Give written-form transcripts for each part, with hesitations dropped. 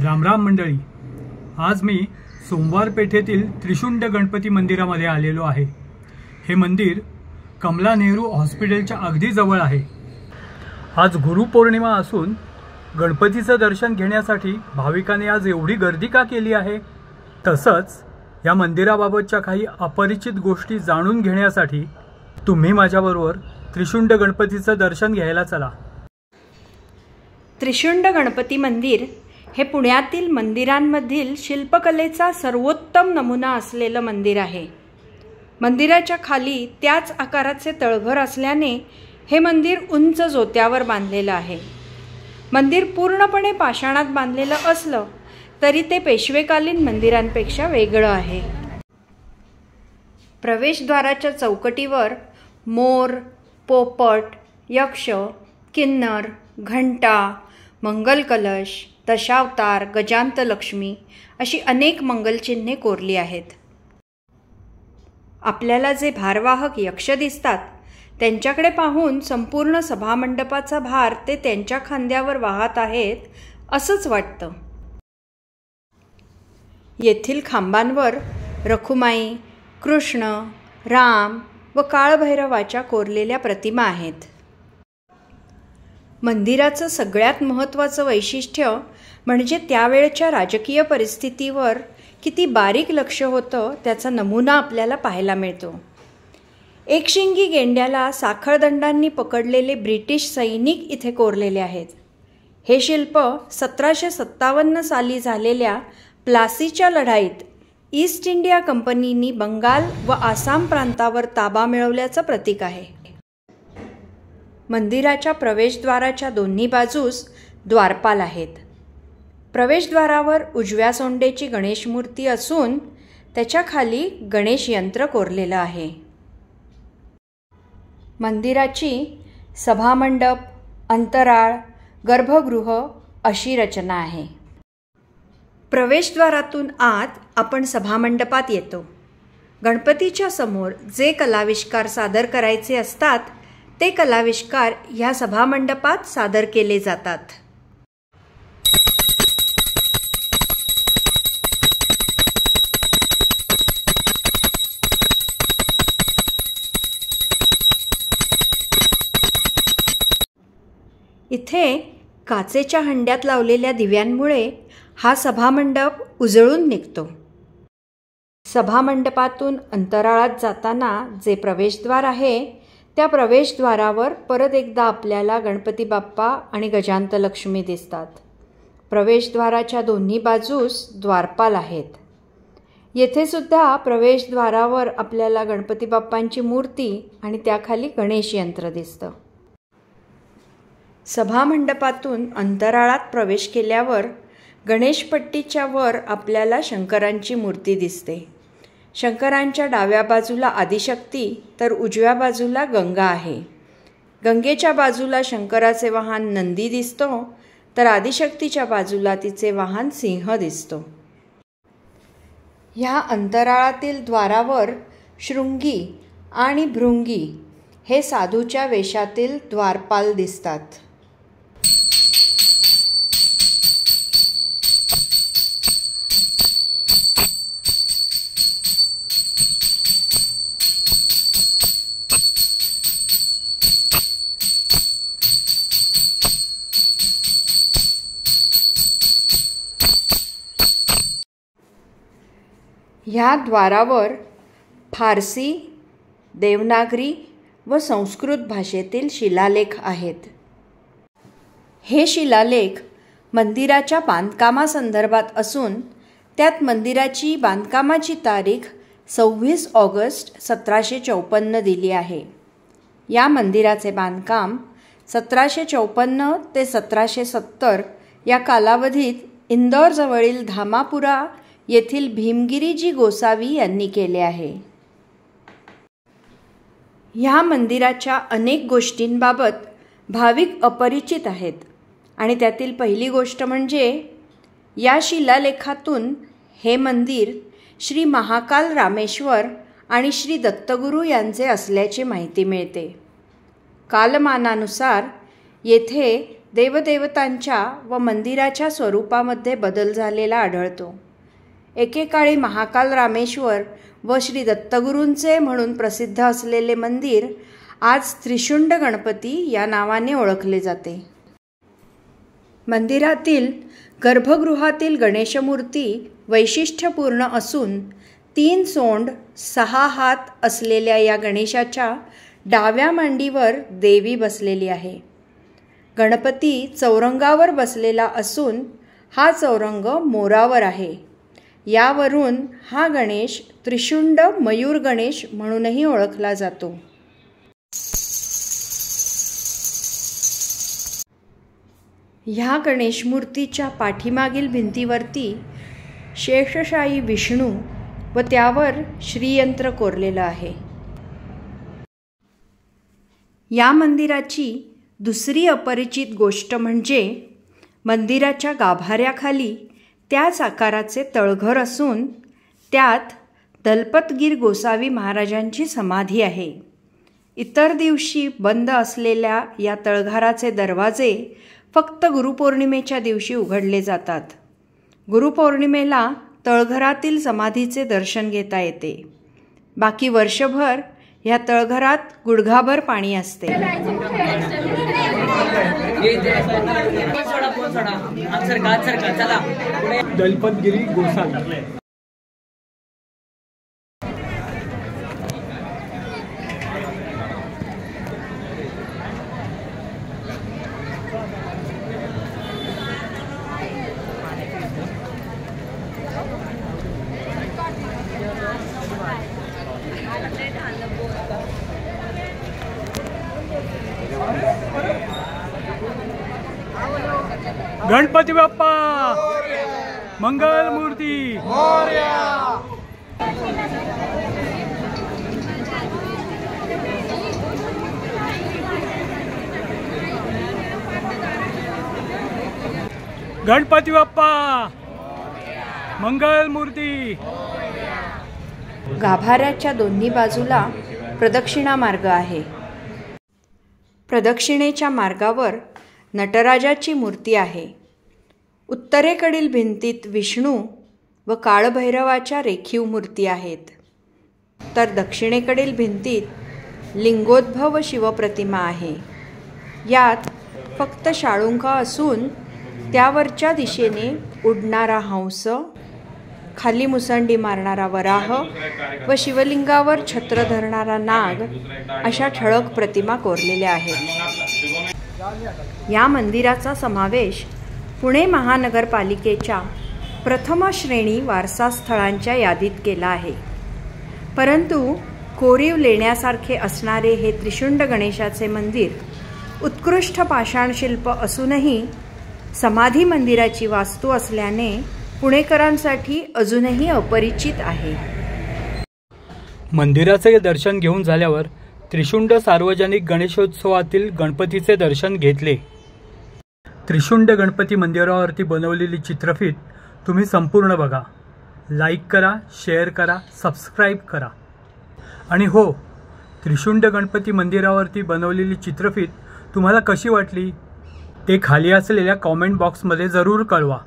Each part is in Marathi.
रामराम मंडळी, आज मी सोमवार पेठेतील त्रिशुंड गणपती मंदिरामध्ये आलेलो आहे। हे मंदिर कमला नेहरू हॉस्पिटलच्या अगदी जवळ आहे। आज गुरुपौर्णिमा असून गणपतीचं दर्शन घेण्यासाठी भाविकांनी आज एवढी गर्दी का केली आहे, तसंच या मंदिराबाबतच्या काही अपरिचित गोष्टी जाणून घेण्यासाठी तुम्ही माझ्याबरोबर त्रिशुंड गणपतीचं दर्शन घ्यायला चला। त्रिशुंड गणपती मंदिर हे पुण्यातील मंदिरांमधील शिल्पकलेचा सर्वोत्तम नमुना असलेलं मंदिर आहे। मंदिराच्या खाली त्याच आकाराचे तळघर असल्याने हे मंदिर उंच जोत्यावर बांधलेलं आहे। मंदिर पूर्णपणे पाषाणात बांधलेलं असलं तरी ते पेशवेकालीन मंदिरांपेक्षा वेगळं आहे। प्रवेशद्वाराच्या चौकटीवर मोर, पोपट, यक्ष, किन्नर, घंटा, मंगल कलश, दशावतार, गजांतलक्ष्मी अशी अनेक मंगलचिन्हे कोरली आहेत। आपल्याला जे भारवाहक यक्ष दिसतात त्यांच्याकडे पाहून संपूर्ण सभामंडपाचा भार ते त्यांच्या खांद्यावर वाहत आहेत असंच वाटतं। येथील खांबांवर रखुमाई, कृष्ण, राम व काळभैरवाच्या कोरलेल्या प्रतिमा आहेत। मंदिराचं सगळ्यात महत्त्वाचं वैशिष्ट्य म्हणजे त्यावेळच्या राजकीय परिस्थितीवर किती बारीक लक्ष होतं त्याचा नमुना आपल्याला पाहायला मिळतो। एकशिंगी गेंड्याला साखळदंडांनी पकडलेले ब्रिटिश सैनिक इथे कोरलेले आहेत। हे शिल्प 1757 साली झालेल्या प्लासीच्या लढाईत ईस्ट इंडिया कंपनीनी बंगाल व आसाम प्रांतावर ताबा मिळवल्याचं प्रतीक आहे। मंदिराच्या प्रवेशद्वाराच्या दोन्ही बाजूस द्वारपाल आहेत। प्रवेशद्वारावर उजव्या सोंडेची गणेश मूर्ती असून त्याच्या खाली गणेश यंत्र कोरलेलं आहे। मंदिराची सभामंडप, अंतराळ, गर्भगृह अशी रचना आहे। प्रवेशद्वारातून आत आपण सभामंडपात येतो। गणपतीच्या समोर जे कलाविष्कार सादर करायचे असतात ते कलाविष्कार ह्या सभामंडपात सादर केले जातात। इथे काचेच्या हंड्यात लावलेल्या दिव्यांमुळे हा सभामंडप उजळून निघतो। सभामंडपातून अंतराळात जाताना जे प्रवेशद्वार आहे त्या प्रवेशद्वारावर परत एकदा आपल्याला गणपती बाप्पा आणि गजांतलक्ष्मी दिसतात। प्रवेशद्वाराच्या दोन्ही बाजूस द्वारपाल आहेत। येथे सुद्धा प्रवेशद्वारावर आपल्याला गणपती बाप्पांची मूर्ती आणि त्याखाली गणेश यंत्र दिसतं। सभामंडपातून अंतराळात प्रवेश केल्यावर गणेशपट्टीच्या वर आपल्याला शंकरांची मूर्ती दिसते। शंकरांच्या डाव्या बाजूला आदिशक्ती तर उजव्या बाजूला गंगा आहे। गंगेच्या बाजूला शंकराचे वाहन नंदी दिसतो तर आदिशक्तीच्या बाजूला तिचे वाहन सिंह दिसतो। ह्या अंतराळातील द्वारावर शृंगी आणि भृंगी हे साधूच्या वेशातील द्वारपाल दिसतात। ह्या द्वारावर फारसी, देवनागरी व संस्कृत भाषेतील शिलालेख आहेत। हे शिलालेख मंदिराच्या बांधकामासंदर्भात असून त्यात मंदिराची बांधकामाची तारीख 26 ऑगस्ट 1754 दिली आहे। या मंदिराचे बांधकाम 1754 ते 1770 या कालावधीत इंदोरजवळील धामापुरा येथील भीमगिरीजी गोसावी यांनी केले आहे। ह्या मंदिराच्या अनेक गोष्टींबाबत भाविक अपरिचित आहेत आणि त्यातील पहिली गोष्ट म्हणजे या शिलालेखातून हे मंदिर श्री महाकाल रामेश्वर आणि श्री दत्तगुरू यांचे असल्याची माहिती मिळते। कालमानानुसार येथे देवदेवतांच्या व मंदिराच्या स्वरूपामध्ये बदल झालेला आढळतो. एकेकाळी महाकाल रामेश्वर व श्री दत्तगुरूंचे म्हणून प्रसिद्ध असलेले मंदिर आज त्रिशुंड गणपती या नावाने ओळखले जाते. मंदिरातील गर्भगृहातील गणेशमूर्ती वैशिष्ट्यपूर्ण असून 3 सोंड 6 हात असलेल्या या गणेशाच्या डाव्या मांडीवर देवी बसलेली आहे. गणपती चौरंगावर बसलेला असून हा चौरंग मोरावर आहे. यावरून हा गणेश त्रिशुंड मयूर गणेश म्हणूनही ओळखला जातो. ह्या गणेश मूर्तीच्या पाठीमागील भिंतीवरती शेषशायी विष्णू व त्यावर श्रीयंत्र कोरलेलं आहे. या मंदिराची दुसरी अपरिचित गोष्ट म्हणजे मंदिराच्या गाभाऱ्याखाली त्याच आकाराचे तळघर असून त्यात दलपतगीर गोसावी महाराजांची समाधी आहे. इतर दिवशी बंद असलेल्या या तळघराचे दरवाजे फक्त गुरुपौर्णिमेच्या दिवशी उघडले जातात. गुरुपौर्णिमेला तळघरातील समाधीचे दर्शन घेता येते. बाकी वर्षभर ह्या तळघरात गुडघाभर पाणी असते. दलपतगिरी गोसावी. गणपती बाप्पा मंगल मूर्ती. गणपती बाप्पा मंगल मूर्ती. गाभाऱ्याच्या दोन्ही बाजूला प्रदक्षिणा मार्ग आहे. प्रदक्षिणेच्या मार्गावर नटराजाची मूर्ती आहे. उत्तरेकडील भिंतीत विष्णू व काळभैरवाच्या रेखीव मूर्ती आहेत. तर दक्षिणेकडील भिंतीत लिंगोद्भव शिवप्रतिमा आहे. यात फक्त शाळुंका असून त्यावरच्या दिशेने उडणारा हंस, खाली मुसंडी मारणारा वराह व शिवलिंगावर छत्र धरणारा नाग अशा ठळक प्रतिमा कोरलेल्या आहेत. या मंदिराचा समावेश पुणे महानगरपालिकेच्या प्रथम श्रेणी वारसा स्थळांच्या यादीत केला आहे. परंतु कोरीव लेण्यासारखे असणारे हे त्रिशुंड गणेशाचे मंदिर उत्कृष्ट पाषाणशिल्प असूनही समाधी मंदिराची वास्तू असल्याने पुणेकरांसाठी अजूनही अपरिचित आहे. मंदिराचे दर्शन घेऊन झाल्यावर त्रिशुंड सार्वजनिक गणेशोत्सवातील गणपतीचे दर्शन घेतले. त्रिशुंड गणपती मंदिरावरती बनवलेली चित्रफीत तुम्ही संपूर्ण बघा. लाईक करा, शेअर करा, सबस्क्राईब करा. आणि हो, त्रिशुंड गणपती मंदिरावरती बनवलेली चित्रफीत तुम्हाला कशी वाटली ते खाली असलेल्या कॉमेंट बॉक्समध्ये जरूर कळवा.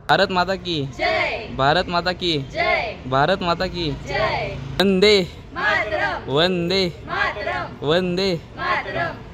भारत माता की जय. भारत माता की जय. भारत माता की जय. वंदे मातरम. वंदे मातरम. वंदे मातरम.